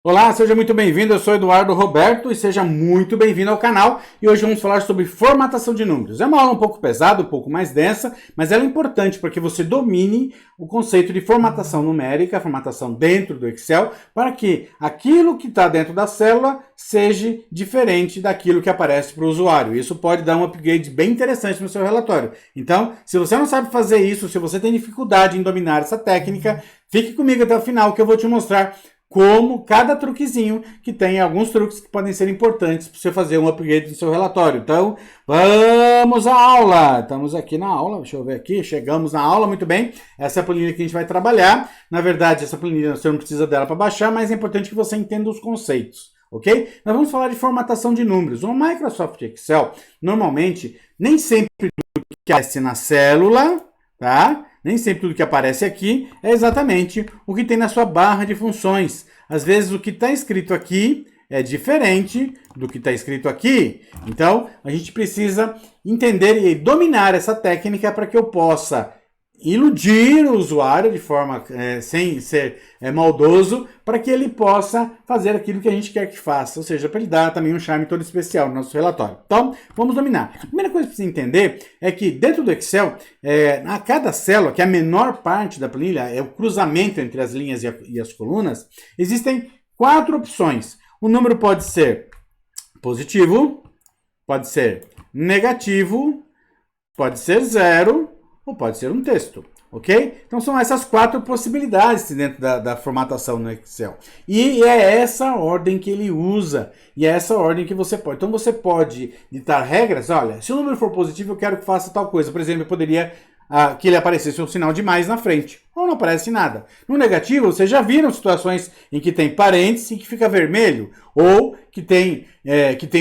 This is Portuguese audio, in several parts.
Olá, seja muito bem-vindo, eu sou Eduardo Roberto e seja muito bem-vindo ao canal. E hoje vamos falar sobre formatação de números. É uma aula um pouco pesada, um pouco mais densa, mas ela é importante para que você domine o conceito de formatação numérica, formatação dentro do Excel, para que aquilo que está dentro da célula seja diferente daquilo que aparece para o usuário. Isso pode dar um upgrade bem interessante no seu relatório. Então, se você não sabe fazer isso, se você tem dificuldade em dominar essa técnica, fique comigo até o final que eu vou te mostrar como cada truquezinho, que tem alguns truques que podem ser importantes para você fazer um upgrade no seu relatório. Então, vamos à aula! Estamos aqui na aula, deixa eu ver aqui, chegamos na aula, muito bem. Essa é a planilha que a gente vai trabalhar. Na verdade, essa planilha você não precisa dela para baixar, mas é importante que você entenda os conceitos. Ok? Nós vamos falar de formatação de números. O Microsoft Excel, normalmente, nem sempre o que aparece na célula, tá? Nem sempre tudo que aparece aqui é exatamente o que tem na sua barra de funções. Às vezes o que está escrito aqui é diferente do que está escrito aqui. Então, a gente precisa entender e dominar essa técnica para que eu possa iludir o usuário de forma sem ser maldoso, para que ele possa fazer aquilo que a gente quer que faça, ou seja, para ele dar também um charme todo especial no nosso relatório. Então, vamos dominar. A primeira coisa que você entender é que dentro do Excel, a cada célula, que é a menor parte da planilha, é o cruzamento entre as linhas e as colunas, existem 4 opções. O número pode ser positivo, pode ser negativo, pode ser 0, ou pode ser um texto, ok? Então são essas 4 possibilidades dentro da formatação no Excel. E é essa ordem que ele usa, e é essa ordem que você pode. Então você pode ditar regras, olha, se o número for positivo eu quero que faça tal coisa. Por exemplo, eu poderia que ele aparecesse um sinal de mais na frente, ou não aparece nada. No negativo, vocês já viram situações em que tem parênteses e que fica vermelho, ou que tem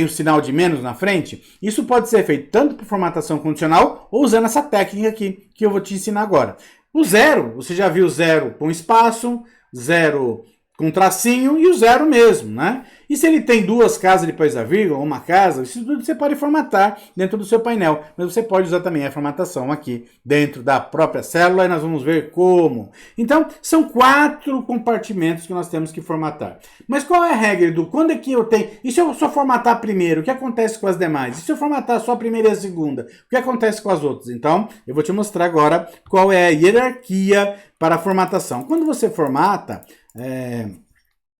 o sinal de menos na frente. Isso pode ser feito tanto por formatação condicional, ou usando essa técnica aqui, que eu vou te ensinar agora. O 0, você já viu 0 com espaço, 0 com tracinho e o 0 mesmo, né? E se ele tem 2 casas depois da vírgula, ou uma casa, isso tudo você pode formatar dentro do seu painel. Mas você pode usar também a formatação aqui dentro da própria célula e nós vamos ver como. Então, são 4 compartimentos que nós temos que formatar. Mas qual é a regra do quando é que eu tenho... E se eu só formatar primeiro, o que acontece com as demais? E se eu formatar só a primeira e a segunda, o que acontece com as outras? Então, eu vou te mostrar agora qual é a hierarquia para a formatação. Quando você formata...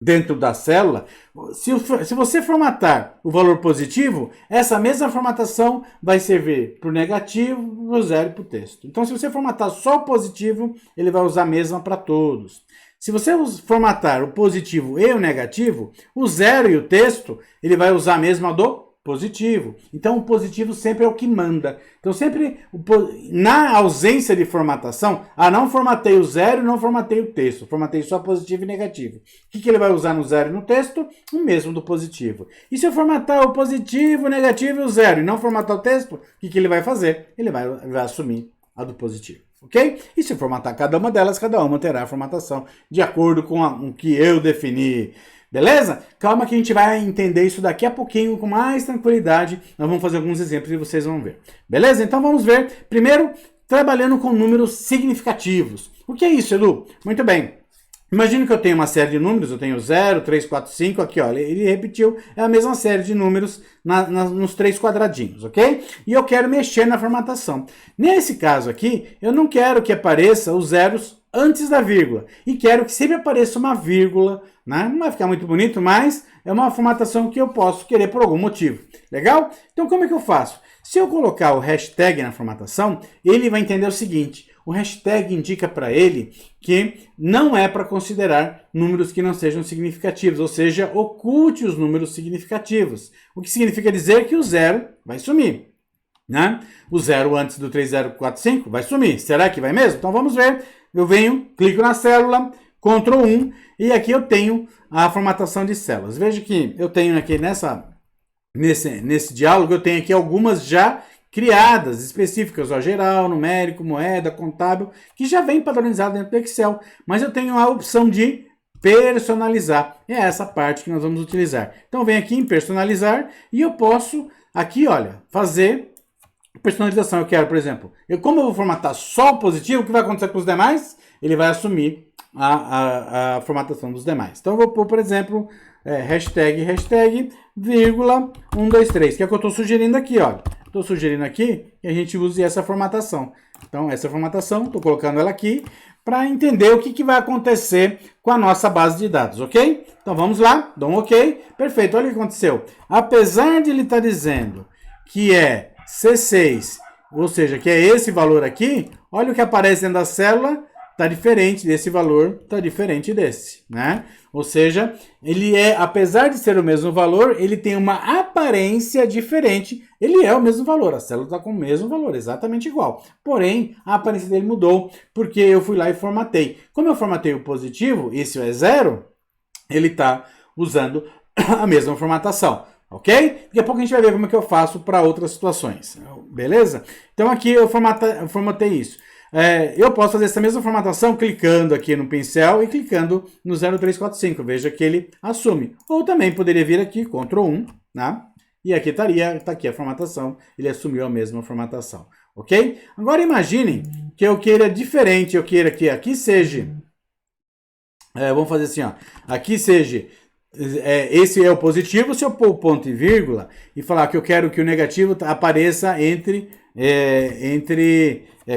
dentro da célula, se você formatar o valor positivo, essa mesma formatação vai servir para o negativo, para o 0 e para o texto. Então, se você formatar só o positivo, ele vai usar a mesma para todos. Se você formatar o positivo e o negativo, o 0 e o texto, ele vai usar a mesma do positivo. Então, o positivo sempre é o que manda. Então, sempre, na ausência de formatação, não formatei o 0 e não formatei o texto. Formatei só positivo e negativo. O que ele vai usar no 0 e no texto? O mesmo do positivo. E se eu formatar o positivo, o negativo e o 0 e não formatar o texto, o que ele vai fazer? Ele vai assumir a do positivo. Ok? E se eu formatar cada uma delas, cada uma terá a formatação de acordo com o que eu defini. Beleza? Calma que a gente vai entender isso daqui a pouquinho com mais tranquilidade. Nós vamos fazer alguns exemplos e vocês vão ver. Beleza? Então vamos ver. Primeiro, trabalhando com números significativos. O que é isso, Edu? Muito bem. Imagine que eu tenho uma série de números, eu tenho 0, 3, 4, 5, aqui olha, ele repetiu, é a mesma série de números nos 3 quadradinhos, ok? E eu quero mexer na formatação. Nesse caso aqui, eu não quero que apareça os zeros antes da vírgula, e quero que sempre apareça uma vírgula, né? Não vai ficar muito bonito, mas é uma formatação que eu posso querer por algum motivo. Legal? Então como é que eu faço? Se eu colocar o hashtag na formatação, ele vai entender o seguinte, o hashtag indica para ele que não é para considerar números que não sejam significativos, ou seja, oculte os números significativos. O que significa dizer que o 0 vai sumir, né? O 0 antes do 3045 vai sumir. Será que vai mesmo? Então vamos ver. Eu venho, clico na célula, Ctrl 1, e aqui eu tenho a formatação de células. Veja que eu tenho aqui nesse diálogo, eu tenho aqui algumas já criadas, específicas, ó, geral, numérico, moeda, contábil, que já vem padronizado dentro do Excel, mas eu tenho a opção de personalizar, é essa parte que nós vamos utilizar. Então, vem aqui em personalizar, e eu posso, aqui, olha, fazer personalização. Eu quero, por exemplo, como eu vou formatar só o positivo, o que vai acontecer com os demais? Ele vai assumir a formatação dos demais. Então eu vou pôr, por exemplo, hashtag, vírgula, 123, que é o que eu estou sugerindo aqui, olha. Estou sugerindo aqui que a gente use essa formatação. Então, essa formatação, estou colocando ela aqui para entender o que vai acontecer com a nossa base de dados, ok? Então, vamos lá, dou um ok. Perfeito, olha o que aconteceu. Apesar de ele estar dizendo que é C6, ou seja, que é esse valor aqui, olha o que aparece dentro da célula, está diferente desse valor, está diferente desse, né? Ou seja, ele apesar de ser o mesmo valor, ele tem uma aparência diferente. Ele é o mesmo valor, a célula está com o mesmo valor, exatamente igual. Porém, a aparência dele mudou, porque eu fui lá e formatei. Como eu formatei o positivo, isso é 0, ele está usando a mesma formatação. Ok? Daqui a pouco a gente vai ver como é que eu faço para outras situações. Beleza? Então aqui eu formatei isso. Eu posso fazer essa mesma formatação clicando aqui no pincel e clicando no 0345. Veja que ele assume. Ou também poderia vir aqui, Ctrl 1, né? E aqui tá aqui a formatação. Ele assumiu a mesma formatação. Ok? Agora imaginem que eu queira diferente. Eu queira que aqui seja... vamos fazer assim, ó. Aqui seja... esse é o positivo. Se eu pôr o ponto e vírgula e falar que eu quero que o negativo apareça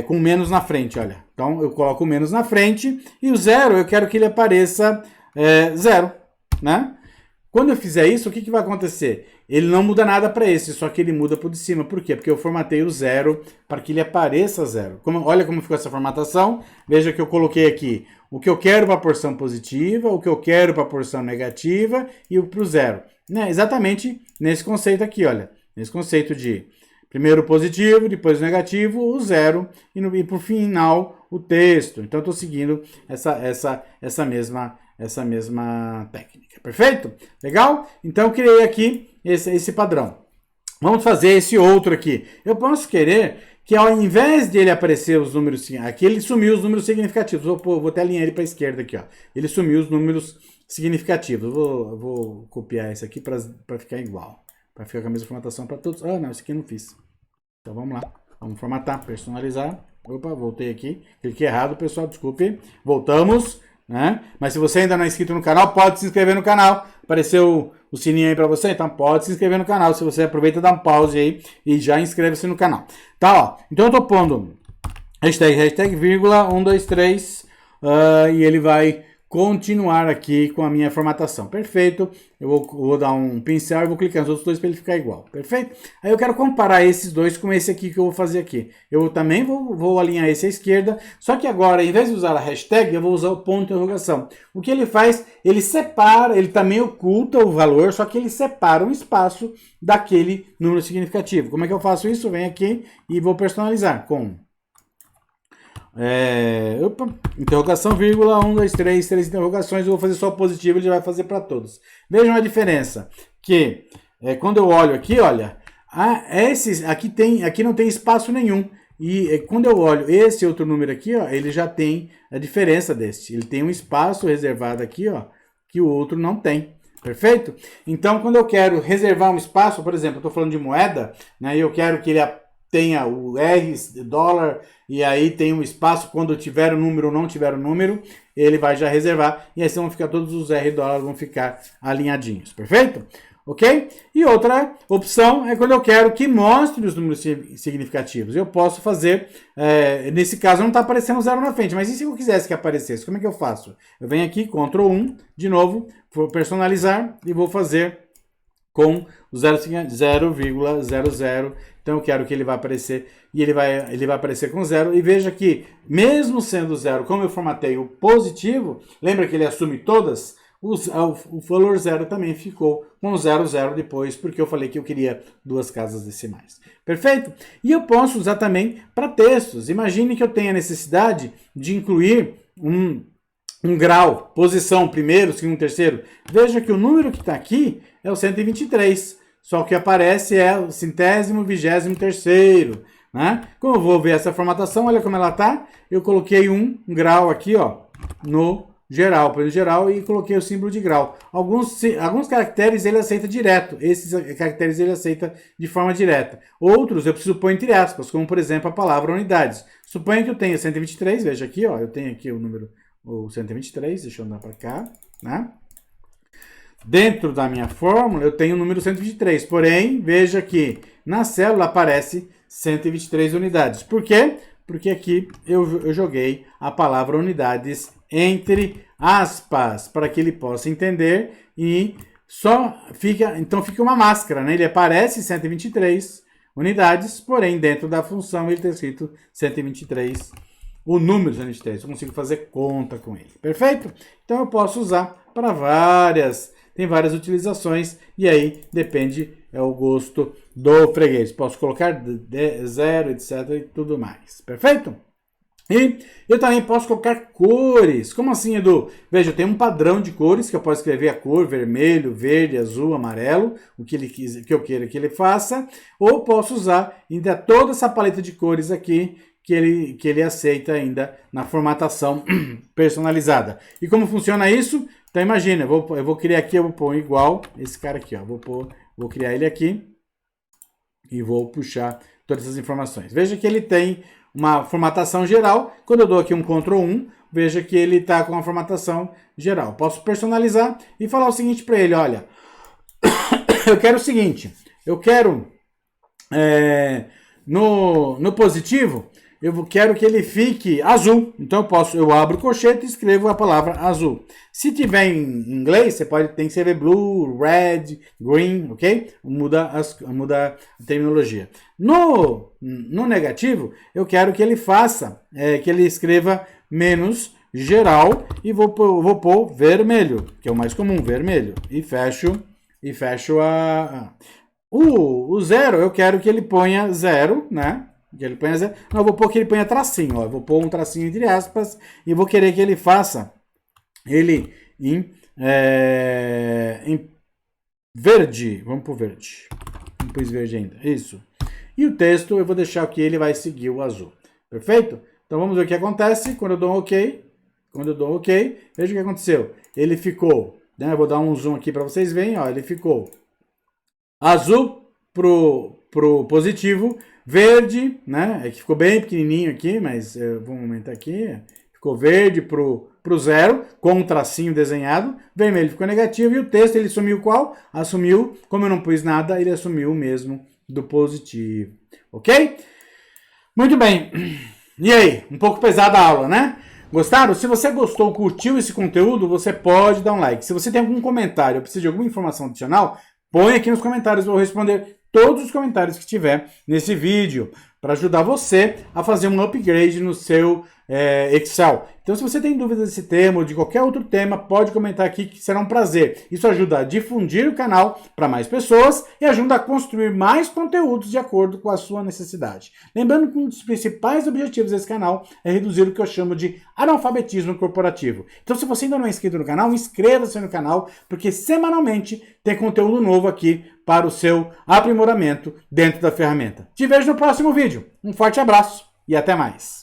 com menos na frente, olha. Então, eu coloco o menos na frente e o 0 eu quero que ele apareça 0, né? Quando eu fizer isso, o que vai acontecer? Ele não muda nada para esse, só que ele muda para o de cima. Por quê? Porque eu formatei o 0 para que ele apareça 0. Olha como ficou essa formatação. Veja que eu coloquei aqui o que eu quero para a porção positiva, o que eu quero para a porção negativa e para o 0. Né? Exatamente nesse conceito aqui, olha. Nesse conceito de primeiro o positivo, depois o negativo, o 0 e por final o texto. Então eu estou seguindo essa mesma técnica. Perfeito? Legal? Então eu criei aqui esse padrão. Vamos fazer esse outro aqui. Eu posso querer que ao invés de ele aparecer os números... Aqui ele sumiu os números significativos. Vou até alinhar ele para a esquerda aqui. Ó. Ele sumiu os números significativos. Vou copiar esse aqui para ficar igual. Para ficar com a mesma formatação para todos. Ah, não, esse aqui eu não fiz. Então vamos lá. Vamos formatar, personalizar. Opa, voltei aqui. Cliquei errado, pessoal, desculpe. Voltamos. Né? Mas se você ainda não é inscrito no canal, pode se inscrever no canal. Apareceu o sininho aí para você, então pode se inscrever no canal. Se você aproveita, dá um pause aí e já inscreve-se no canal. Tá, ó. Então eu tô pondo hashtag, vírgula, 123 e ele vai continuar aqui com a minha formatação. Perfeito. Eu vou dar um pincel e vou clicar nos outros dois para ele ficar igual. Perfeito? Aí eu quero comparar esses dois com esse aqui que eu vou fazer aqui. Eu também vou alinhar esse à esquerda, só que agora, em vez de usar a hashtag, eu vou usar o ponto de interrogação. O que ele faz? Ele separa, ele também oculta o valor, só que ele separa um espaço daquele número significativo. Como é que eu faço isso? Eu venho aqui e vou personalizar com... interrogação, vírgula, 1, 2, 3 interrogações, eu vou fazer só o positivo, ele vai fazer para todos. Vejam a diferença, que quando eu olho aqui, olha, aqui não tem espaço nenhum, e quando eu olho esse outro número aqui, ó, ele já tem a diferença desse, ele tem um espaço reservado aqui, ó, que o outro não tem. Perfeito? Então, quando eu quero reservar um espaço, por exemplo, eu estou falando de moeda, né, e eu quero que ele tenha o R, dólar, e aí tem um espaço, quando tiver o número ou não tiver o número, ele vai já reservar, e aí vão ficar todos os R dólares, vão ficar alinhadinhos, perfeito? Ok? E outra opção é quando eu quero que mostre os números significativos. Eu posso fazer, nesse caso não está aparecendo 0 na frente, mas e se eu quisesse que aparecesse? Como é que eu faço? Eu venho aqui, Ctrl 1, de novo, vou personalizar e vou fazer com o 0,00. Então eu quero que ele vai aparecer e ele vai aparecer com 0. E veja que, mesmo sendo 0, como eu formatei o positivo, lembra que ele assume todas? O valor 0 também ficou com 0, 0 depois, porque eu falei que eu queria duas casas decimais. Perfeito? E eu posso usar também para textos. Imagine que eu tenha necessidade de incluir um grau, posição, primeiro, segundo, terceiro. Veja que o número que está aqui é o 123. Só que aparece o 123º, né? Como eu vou ver essa formatação, olha como ela está. Eu coloquei um grau aqui, ó, no geral, para o geral, e coloquei o símbolo de grau. Alguns caracteres ele aceita direto. Esses caracteres ele aceita de forma direta. Outros eu preciso pôr entre aspas, como por exemplo a palavra unidades. Suponha que eu tenha 123, veja aqui, ó, eu tenho aqui o número o 123, deixa eu andar para cá, né? Dentro da minha fórmula eu tenho o número 123, porém, veja que na célula aparece 123 unidades. Por quê? Porque aqui eu joguei a palavra unidades entre aspas, para que ele possa entender e então fica uma máscara, né? Ele aparece 123 unidades, porém dentro da função ele está escrito 123, o número 123, eu consigo fazer conta com ele, perfeito? Então eu posso usar para tem várias utilizações e aí depende, é o gosto do freguês. Posso colocar zero, etc e tudo mais, perfeito? E eu também posso colocar cores. Como assim, Edu? Veja, eu tenho um padrão de cores que eu posso escrever a cor vermelho, verde, azul, amarelo, o que eu queira que ele faça, ou posso usar ainda toda essa paleta de cores aqui que ele aceita ainda na formatação personalizada. E como funciona isso? Então imagina, eu vou criar aqui, eu vou pôr igual esse cara aqui, ó. Vou criar ele aqui e vou puxar todas essas informações. Veja que ele tem uma formatação geral. Quando eu dou aqui um Ctrl 1, veja que ele está com uma formatação geral. Posso personalizar e falar o seguinte para ele, olha, eu quero o seguinte, eu quero no positivo, eu quero que ele fique azul. Então eu abro o colchete e escrevo a palavra azul. Se tiver em inglês, você tem que escrever blue, red, green, ok? Muda a terminologia. No negativo, eu quero que ele que ele escreva menos geral e vou pôr vermelho, que é o mais comum, vermelho. E fecho o zero, eu quero que ele ponha zero, né? Que ele ponha zero. Não, eu vou pôr que ele ponha tracinho, ó. Eu vou pôr um tracinho entre aspas e vou querer que ele faça ele em verde. Vamos pro verde. Não pus verde ainda. Isso. E o texto eu vou deixar que ele vai seguir o azul. Perfeito? Então vamos ver o que acontece quando eu dou um OK. Quando eu dou um OK, veja o que aconteceu. Ele ficou, né? Eu vou dar um zoom aqui para vocês verem, ó. Ele ficou azul pro positivo, verde, né? É que ficou bem pequenininho aqui, mas vou aumentar aqui. Ficou verde pro zero, com um tracinho desenhado. Vermelho ficou negativo. E o texto, ele assumiu qual? Assumiu, como eu não pus nada, ele assumiu o mesmo do positivo. Ok? Muito bem. E aí? Um pouco pesada a aula, né? Gostaram? Se você gostou, curtiu esse conteúdo, você pode dar um like. Se você tem algum comentário ou precisa de alguma informação adicional, põe aqui nos comentários, eu vou responder todos os comentários que tiver nesse vídeo, para ajudar você a fazer um upgrade no seu Excel. Então, se você tem dúvidas desse tema ou de qualquer outro tema, pode comentar aqui que será um prazer. Isso ajuda a difundir o canal para mais pessoas e ajuda a construir mais conteúdos de acordo com a sua necessidade. Lembrando que um dos principais objetivos desse canal é reduzir o que eu chamo de analfabetismo corporativo. Então, se você ainda não é inscrito no canal, inscreva-se no canal, porque semanalmente tem conteúdo novo aqui para o seu aprimoramento dentro da ferramenta. Te vejo no próximo vídeo. Um forte abraço e até mais.